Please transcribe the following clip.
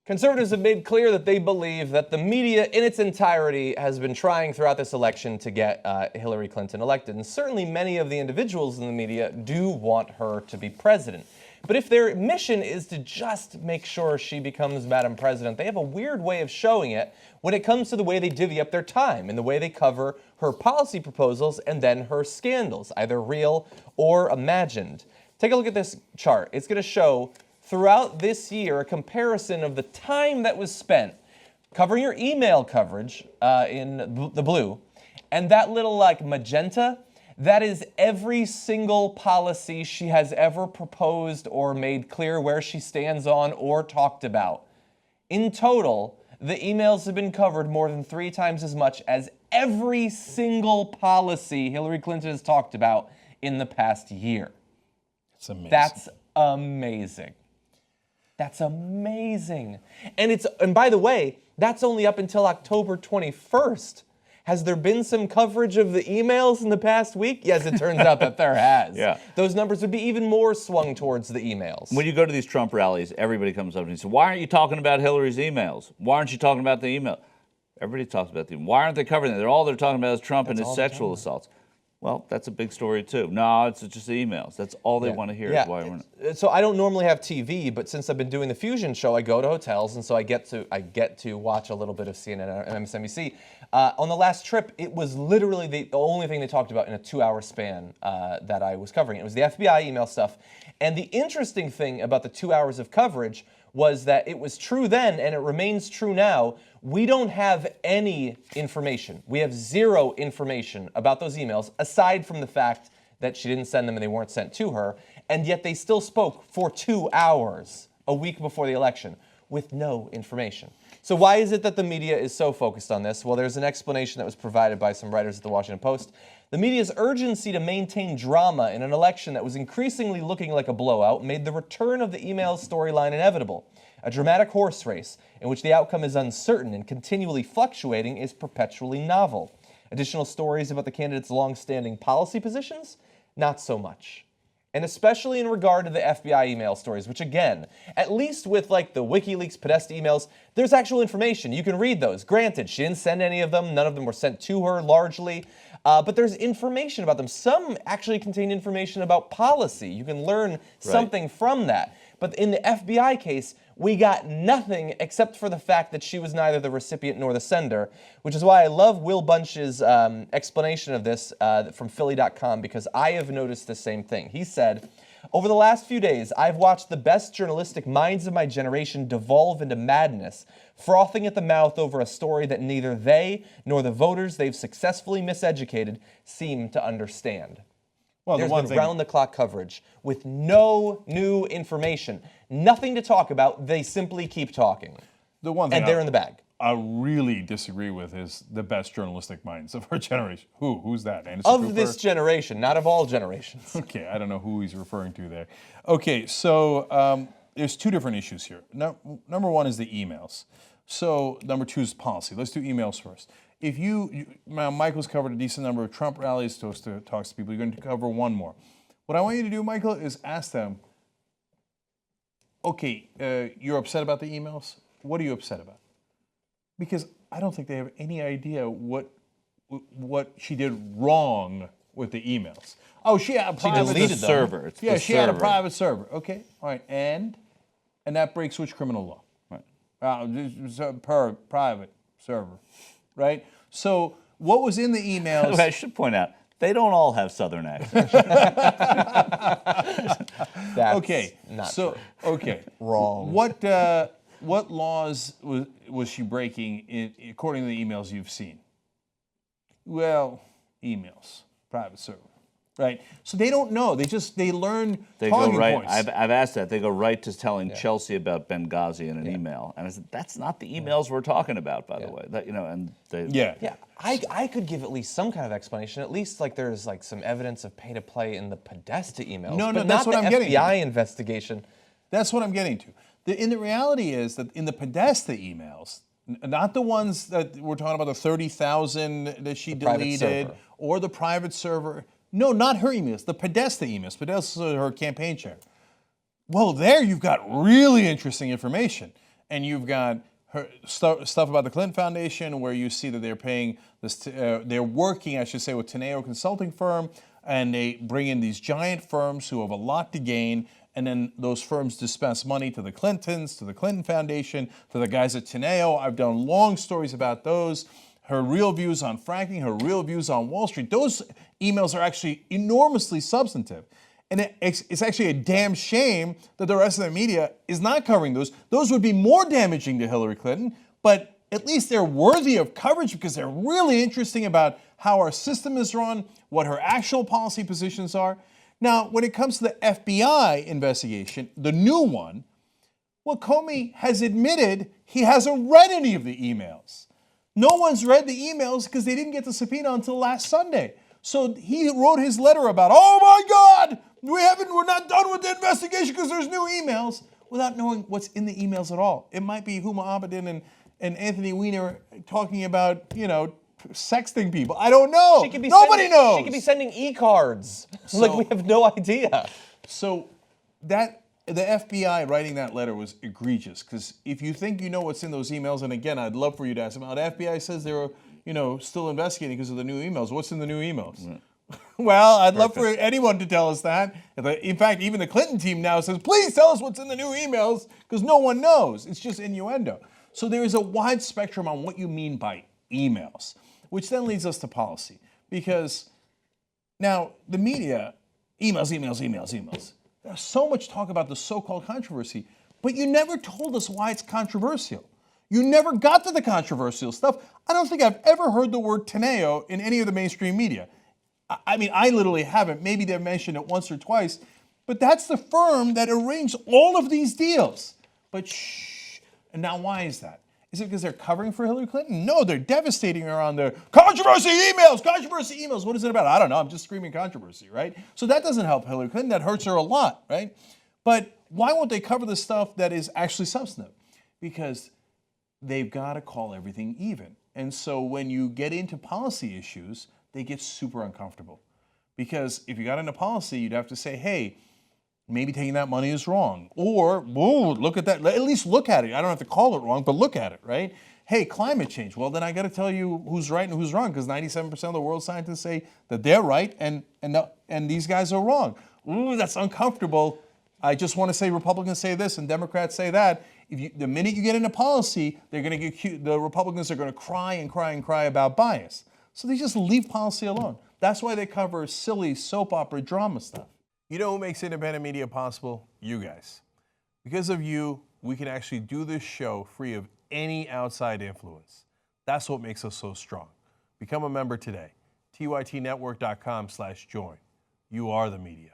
Conservatives have made clear that they believe that the media in its entirety has been trying throughout this election to get Hillary Clinton elected. And certainly many of the individuals in the media do want her to be president. But if their mission is to just make sure she becomes Madam President, they have a weird way of showing it when it comes to the way they divvy up their time and the way they cover her policy proposals and then her scandals, either real or imagined. Take a look at this chart. It's going to show throughout this year a comparison of the time that was spent covering your email coverage in the blue, and that little like magenta, that is every single policy she has ever proposed or made clear where she stands on or talked about. In total, the emails have been covered more than 3 times as much as every single policy Hillary Clinton has talked about in the past year. It's amazing. That's amazing. That's amazing. And by the way, that's only up until October 21st. Has there been some coverage of the emails in the past week? Yes, it turns out that there has. Yeah. Those numbers would be even more swung towards the emails. When you go to these Trump rallies, everybody comes up and says, why aren't you talking about Hillary's emails? Why aren't you talking about the email? Everybody talks about them. Why aren't they covering it? All they're talking about is Trump and his sexual assaults. Well, that's a big story too. No, it's just the emails. That's all they want to hear. Yeah. Is why we're not. So I don't normally have TV, but since I've been doing the Fusion show, I go to hotels, and so I get to watch a little bit of CNN and MSNBC. On the last trip, it was literally the only thing they talked about in a 2-hour span that I was covering. It was the FBI email stuff, and the interesting thing about the 2 hours of coverage was that it was true then, and it remains true now. We don't have any information. We have zero information about those emails, aside from the fact that she didn't send them and they weren't sent to her, and yet they still spoke for 2 hours a week before the election with no information. So why is it that the media is so focused on this? Well, there's an explanation that was provided by some writers at the Washington Post. The media's urgency to maintain drama in an election that was increasingly looking like a blowout made the return of the email storyline inevitable. A dramatic horse race in which the outcome is uncertain and continually fluctuating is perpetually novel. Additional stories about the candidates' long-standing policy positions? Not so much. And especially in regard to the FBI email stories, which again, at least with like the WikiLeaks Podesta emails, there's actual information. You can read those. Granted, she didn't send any of them. None of them were sent to her largely. But there's information about them. Some actually contain information about policy. You can learn something from that. But in the FBI case, we got nothing except for the fact that she was neither the recipient nor the sender, which is why I love Will Bunch's explanation of this from Philly.com, because I have noticed the same thing. He said, over the last few days, I've watched the best journalistic minds of my generation devolve into madness, frothing at the mouth over a story that neither they nor the voters they've successfully miseducated seem to understand. Well, there's been round-the-clock coverage with no new information. Nothing to talk about. They simply keep talking. The one thing and they're in the bag. I really disagree with is the best journalistic minds of our generation. Who's that? Anderson Of Cooper? this generation, not of all generations. Okay, I don't know who he's referring to there. Okay, so there's 2 different issues here. Number 1 is the emails. So number 2 is policy. Let's do emails first. If Michael's covered a decent number of Trump rallies, talks to people. You're going to cover 1 more. What I want you to do, Michael, is ask them, okay, you're upset about the emails? What are you upset about? Because I don't think they have any idea what she did wrong with the emails. Oh, she had a private server. She had a private server. Okay, all right, and that breaks which criminal law? Right. Private server. Right? So what was in the emails? I should point out, they don't all have Southern accents. That's okay. Not true. Okay. Wrong. What laws was she breaking according to the emails you've seen? Well, emails, private server. Right, so they don't know. They learn talking points. I've asked that. They go right to telling Chelsea about Benghazi in an email, and I said that's not the emails we're talking about, by the way. I could give at least some kind of explanation. At least like there's like some evidence of pay to play in the Podesta emails. No, but that's not what the I'm getting FBI to. investigation. That's what I'm getting to. The reality is that in the Podesta emails, not the ones that we're talking about, the 30,000 that she deleted or the private server. No, not her emails, the Podesta emails. Podesta's her campaign chair. Well, there you've got really interesting information. and you've got stuff about the Clinton Foundation, where you see that they're paying this. They're working, I should say, with Teneo consulting firm, and they bring in these giant firms who have a lot to gain, and then those firms dispense money to the Clintons, to the Clinton Foundation, to the guys at Teneo. I've done long stories about those. Her real views on fracking, her real views on Wall Street. Those emails are actually enormously substantive. And it's actually a damn shame that the rest of the media is not covering those. Those would be more damaging to Hillary Clinton, but at least they're worthy of coverage because they're really interesting about how our system is run, what her actual policy positions are. Now, when it comes to the FBI investigation, the new one, well, Comey has admitted he hasn't read any of the emails. No one's read the emails because they didn't get the subpoena until last Sunday. So he wrote his letter about, oh my God, we're not done with the investigation because there's new emails, without knowing what's in the emails at all. It might be Huma Abedin and Anthony Weiner talking about, sexting people. I don't know. Nobody knows. She could be sending e-cards. Like, we have no idea. So the FBI writing that letter was egregious, because if you think you know what's in those emails, and again, I'd love for you to ask them, the FBI says they're still investigating because of the new emails. What's in the new emails? Yeah. Well, I'd love for anyone to tell us that. In fact, even the Clinton team now says, please tell us what's in the new emails, because no one knows. It's just innuendo. So there is a wide spectrum on what you mean by emails, which then leads us to policy. Because now the media, emails. There's so much talk about the so-called controversy, but you never told us why it's controversial. You never got to the controversial stuff. I don't think I've ever heard the word Teneo in any of the mainstream media. I mean, I literally haven't. Maybe they've mentioned it once or twice, but that's the firm that arranged all of these deals. But shh. And now why is that? Is it because they're covering for Hillary Clinton? No, they're devastating her on their controversy emails. What is it about? I don't know. I'm just screaming controversy, right? So that doesn't help Hillary Clinton. That hurts her a lot, right? But why won't they cover the stuff that is actually substantive? Because they've got to call everything even. And so when you get into policy issues, they get super uncomfortable. Because if you got into policy, you'd have to say, hey, maybe taking that money is wrong. Or, whoa, look at that. At least look at it. I don't have to call it wrong, but look at it, right? Hey, climate change. Well, then I got to tell you who's right and who's wrong, because 97% of the world scientists say that they're right and these guys are wrong. Ooh, that's uncomfortable. I just want to say Republicans say this and Democrats say that. The minute you get into policy, they're going to get the Republicans are going to cry about bias. So they just leave policy alone. That's why they cover silly soap opera drama stuff. You know who makes independent media possible? You guys. Because of you, we can actually do this show free of any outside influence. That's what makes us so strong. Become a member today. tytnetwork.com/join. You are the media.